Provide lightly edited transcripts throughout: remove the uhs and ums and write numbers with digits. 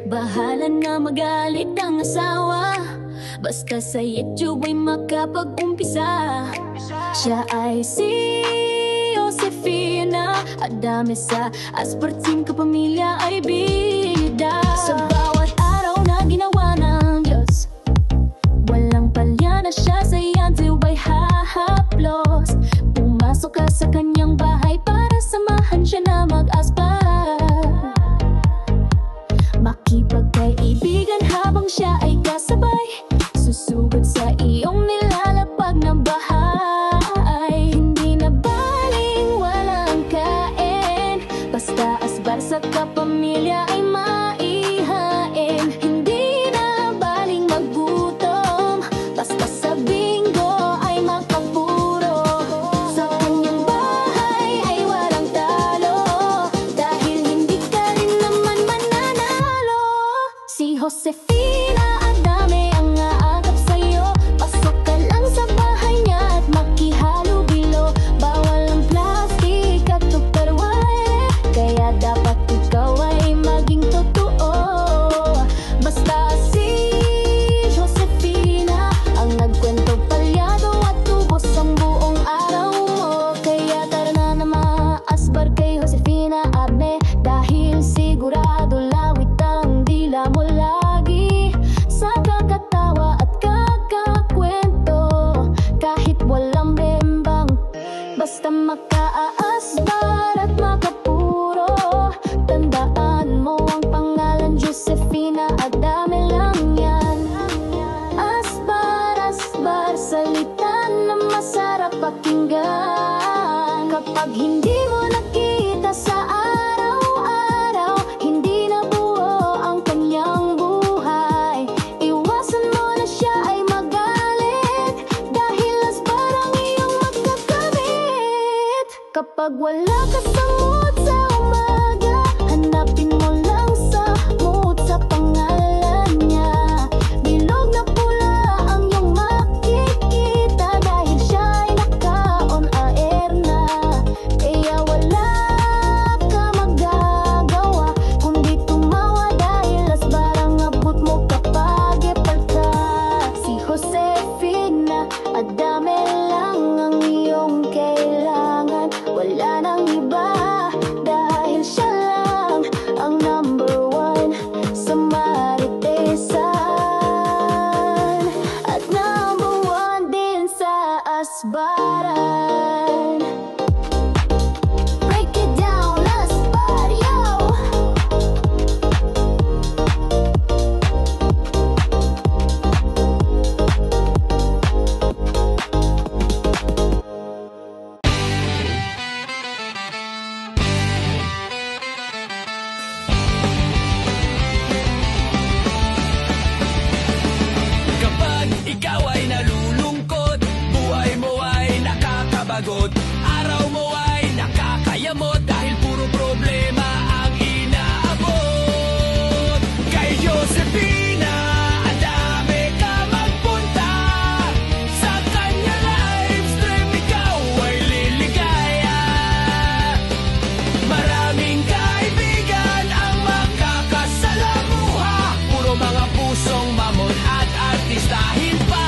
Bahala na magalit ang asawa, basta sa YouTube ay makapag-umpisa. Siya ay si Josefina Adame, sa asparting kapamilya ay bida. Sa bawat araw na ginawa ng Diyos, walang palya na siya sa YouTube ay hahaplos. Pumasok ka sa kanyang bahay para samahan siya na mag-aspar, makipagkaibigan habang siya ay kasabay, susugod sa iyong nilalapag na bahay. Hindi na baling walang kain, basta asbar sa kapamilya ay maihain. Hindi na baling magutom, basta sa bingo ay makapuro. Sa kanyang bahay ay walang talo, dahil hindi ka rin naman mananalo. Si Josefina Adame ang aagap sa'yo, pasok ka lang sa bahay niya at makihalubilo. Bawal ang plastic at tupperware, kaya dapat ikaw ay maging totoo. Basta si Josefina ang nagkwento palyado at tubos ang buong araw mo. Kaya tara na maasbar kay Josefina Adame, dahil sigurado lawit ang dila mo lagi sa kakatawa at kakakwento. Kahit walang bembang, basta makaasbar at makapuro. Tandaan mo ang pangalan, Josefina Adame lang yan. Asbar, asbar, salita na masarap pakinggan. Kapag hindi mo nakita sa araw-araw, hindi na buo ang kanyang buhay. Iwasan mo na siya ay magalit, dahil asbar ang iyong magkakamit. Kapag wala ka sa mood sa umaga, hanapin mo lang sa mood sa pangalan niya. Bilog na pula ang iyong makikita, dahil siya ay naka-on air na. Kaya wala ka magagawa kundi tumawa, dahil asbar ang abot mo kapag epal ka. Si Josefina Adame lang ang iyong kailangan, wala nang iba, dahil siya lang ang number one sa maritesan, at number one din sa asbaran. Break it down, asbar, yo! Kapag ikaw ay nalulungkot, buhay mo ay nakakabagot, araw mo ay nakakayamot, dahil puro problema ang inaabot. Kay Josefina Adame ka magpunta, sa kanya live stream ikaw ay liligaya. Maraming kaibigan ang makakasalamuha, puro mga pusong mamon at artistahin pa.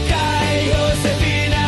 Kay Josefina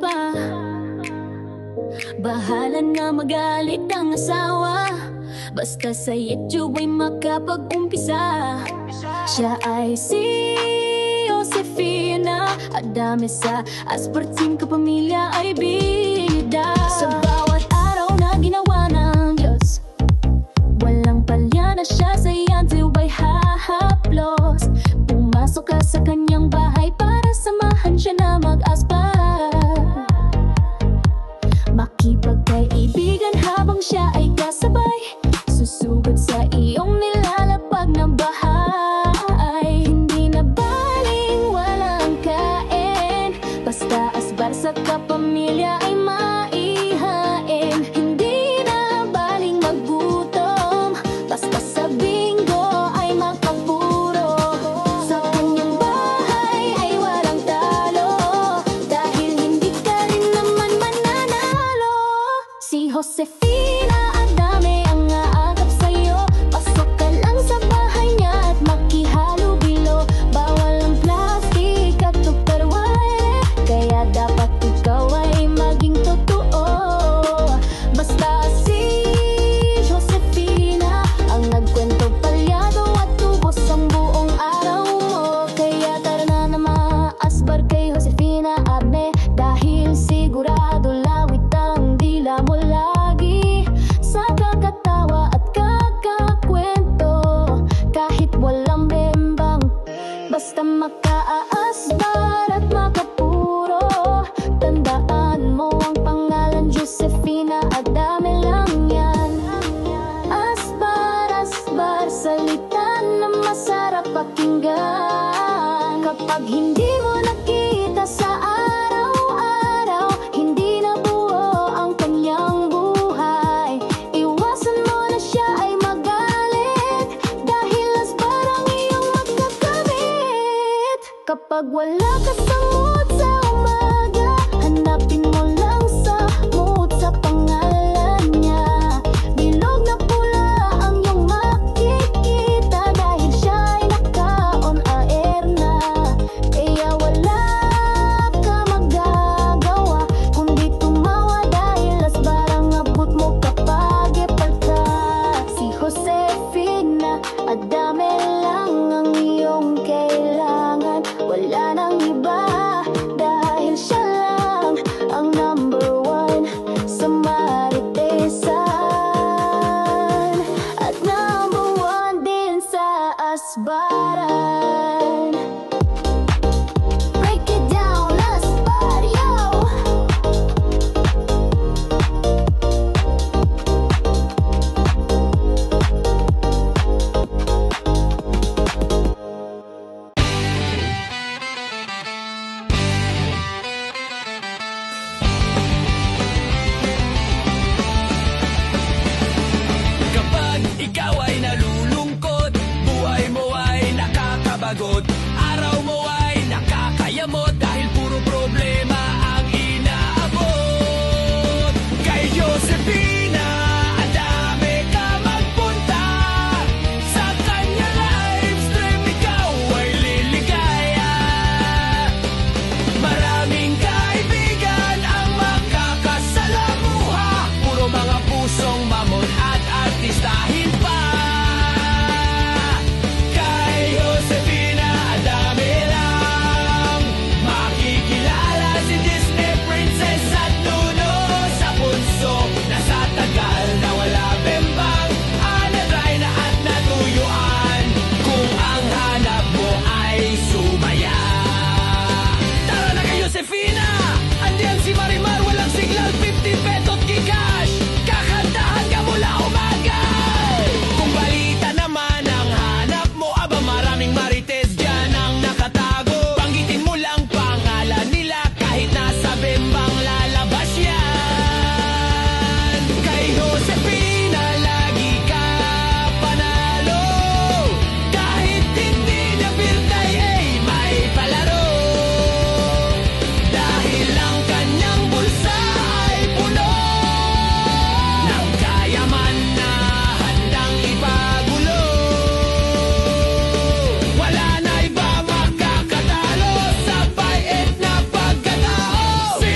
pa. Bahala na magalit ang asawa, basta sa YouTube ay makapag-umpisa. Siya ay si Josefina Adame, sa asparting kapamilya ay bida. Sa bawat araw na ginawa ng Diyos, walang palya na siya sa YouTube ay hahaplos. Pumasok ka sa kanyang bahay para samahan siya na mag-aspar, makipagkaibigan habang siya ay kasabay, susugod sa iyong nilalapag na bahay. Hindi na baling walang kain, basta asbar sa kapamilya ay maihain. Hindi na baling maggutom, basta sa bingo ay makapuro. Sa kanyang bahay ay walang talo, dahil hindi ka rin naman mananalo. Si Josefina Adame ang aagap sa'yo, pasok ka lang sa bahay niya at makihalubilo. Bawal ang plastic at tupperware, kaya dapat ikaw ay maging totoo. Basta si Josefina ang nagkwento palyado at tubos ang buong araw mo. Kaya tara na maasbar kay Josefina Adame, dahil sigurado lawit ang dila mo lagi sa kakatawa at kakakwento. Kahit walang bembang, basta makaaasbar at makapuro. Tandaan mo ang pangalan, Josefina Adame lang yan. Asbar, asbar, salita na masarap pakinggan. Kapag hindi mo nakita sa araw-araw, hindi na buo ang kanyang buhay. Iwasan mo na siya ay magalit, dahil asbar ang iyong magkakamit. Kapag wala ka sa mood sa umaga, hanapin mo lang sa mood sa pangalan niya. Bilog na pula ang iyong makikita, dahil siya ay naka-on air na. Kaya wala ka magagawa kundi tumawa, dahil asbar ang abot mo kapag ipalta. Si Josefina Adame lang ang iyong kailangan, wala nang iba, dahil siya lang ang number one sa maritesan, at number one din sa asbaran. Break it down, asbar, yo! Kapag ikaw ay nalulungkot, buhay mo ay nakakabagot, araw mo ay nakakayamot, dahil puro problema ang inaabot. Kay Josefina Adame ka magpunta, sa kanya live stream ikaw ay liligaya. Maraming kaibigan ang makakasalamuha, puro mga pusong mamon at artistahin pa. Kay Josefina Adame lang makikilala si Disney Princess at Nuno sa punso, na sa tagal na wala bembang, na-dry na at natuyuan, kung ang hanap mo ay sumaya. Tara na kay Josefina! Andiyan si Marimar, walang signal, 50 petot Gcash, kakantahan ka mula umaga. Kung balita naman ang hanap mo, aba maraming marites dyan ang nakatago. Banggitin mo lang pangalan nila, kahit nasa bembang lalabas yan. Kay Josefina lagi ka panalo, kahit hindi na birthday ay may palaro, dahil ang kanyang bulsa ay puno ng kayaman na handang ipagulo. Wala na iba makakatalo sa bait na pagkatao. Si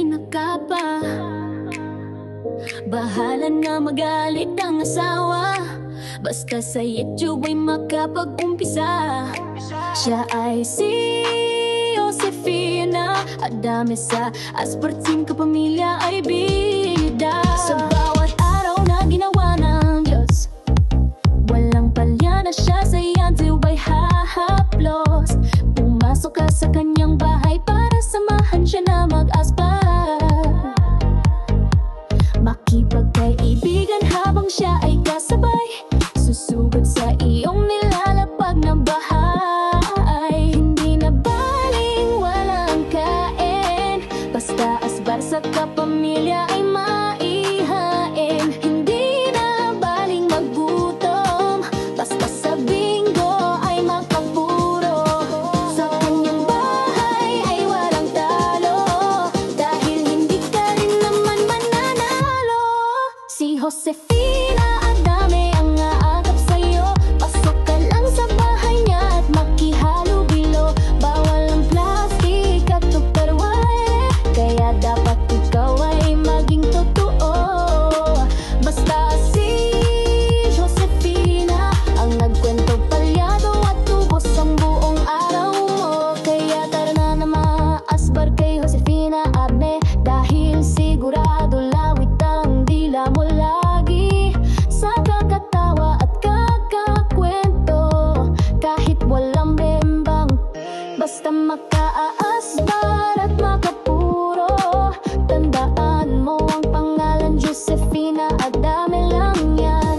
Kanina ka pa, bahala nga magalit ang asawa, basta sa YouTube ay makapag-umpisa. Siya ay si Josefina Adame, sa asparting kapamilya ay bida. Sa bawat araw na ginawa ng Diyos, walang palya na siya sa iyan ay hahaplos. Pumasok ka sa kanyang bahay para samahan siya na mag-aspar, makipagkaibigan habang siya ay kasabay, susugod sa iyong nilalapag na bahay. Hindi na baling walang kain, basta asbar sa kapamilya ay maihain. Hindi na baling magutom, basta sa bingo ay makapuro. Sa kanyang bahay ay walang talo, dahil hindi ka rin naman mananalo. Si Josefina Adame ang aagap sa'yo, pasok ka lang sa bahay niya at makihalubilo. Bawal ang plastic at tupperware, kaya dapat ikaw ay maging totoo. Basta si Josefina ang nagkwento, palyado at tubos ang buong araw mo. Kaya tara na na maasbar kay Josefina Adame, dahil sigurado lawit ang dila mo lagi sa kakatawa at kakakwento. Kahit walang bembang, basta makaaasbar at makapuro. Tandaan mo ang pangalan, Josefina Adame lang yan.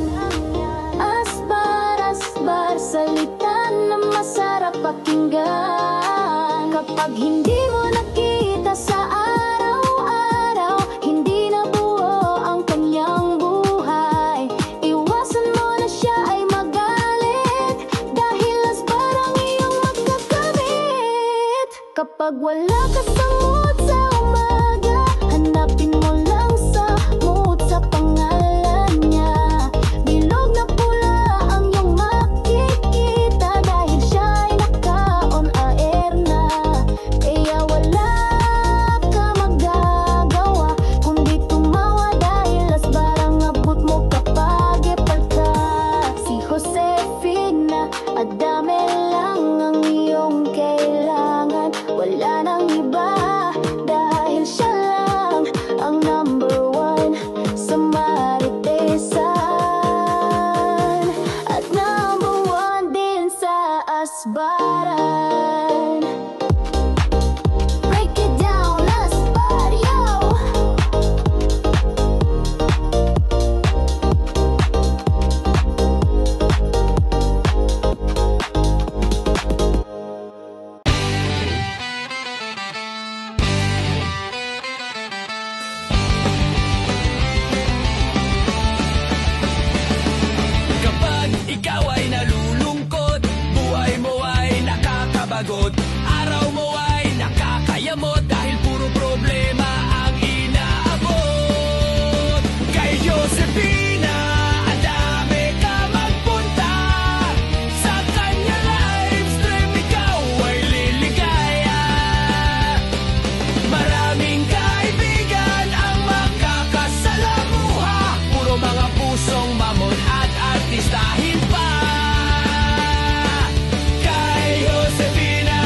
Asbar, asbar, salita na masarap pakinggan. Kapag hindi mo nakita sa araw-araw, hindi na buo ang kanyang buhay, iwasan mo na siya ay magalit, dahil asbar ang iyong magkakamit. Kapag wala ka sa mood sa umaga, hanapin mo lang sa mood sa pangalan niya. Bilog na pula ang iyong makikita, dahil siya ay naka-on air na. Kaya wala ka magagawa kundi tumawa, dahil asbar ang abot mo kapag ipalta. Si Josefina Adame lang ang iyong kailangan, wala nang iba, dahil siya lang ang number one sa maritesan, at number one din sa asbaran. Break it down, asbar, yo! Kapag ikaw ay nalulungkot, buhay mo ay nakakabagot, araw mo ay nakakayamot, dahil puro problema ang inaabot. Kay Josefina Adame ka magpunta, sa kanya live stream ikaw ay liligaya. Maraming kaibigan ang makakasalamuha, puro mga pusong mamon at artistahin pa. Kay Josefina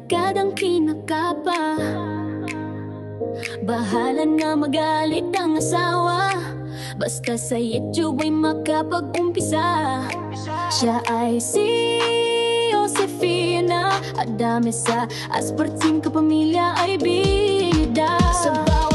agad ang kinakapa. Bahala na magalit ang asawa, basta sa YouTube ay makapag-umpisa. Siya ay si Josefina Adame, sa Asparting kapamilya ay bida. Sa bawat